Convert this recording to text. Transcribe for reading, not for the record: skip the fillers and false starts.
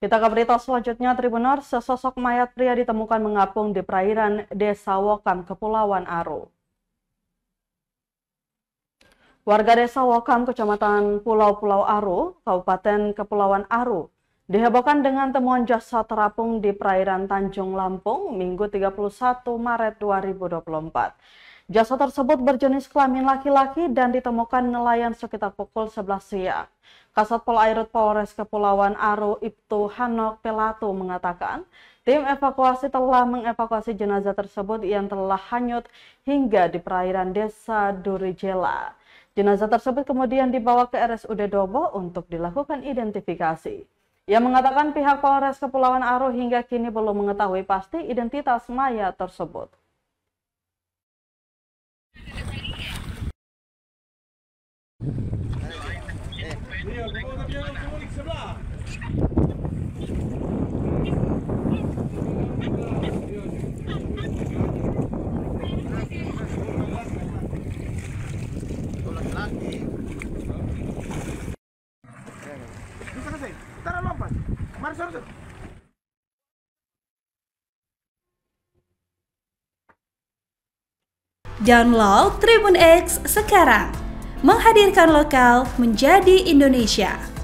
Kita ke berita selanjutnya, Tribuners, sesosok mayat pria ditemukan mengapung di perairan Desa Wokam, Kepulauan Aro. Warga Desa Wokam, Kecamatan Pulau Aro, Kabupaten Kepulauan Aro, dihebohkan dengan temuan jasad terapung di perairan Tanjung Lampung, Minggu 31 Maret 2024. Jasad tersebut berjenis kelamin laki-laki dan ditemukan nelayan sekitar pukul 11 siang. Kasat Polairut Polres Kepulauan Aro, Ibtu Hanok Pelatu mengatakan, tim evakuasi telah mengevakuasi jenazah tersebut yang telah hanyut hingga di perairan Desa Durijela. Jenazah tersebut kemudian dibawa ke RSUD Dobo untuk dilakukan identifikasi. Ia mengatakan pihak Polres Kepulauan Aro hingga kini belum mengetahui pasti identitas mayat tersebut. Download Tribun X sekarang, menghadirkan lokal menjadi Indonesia.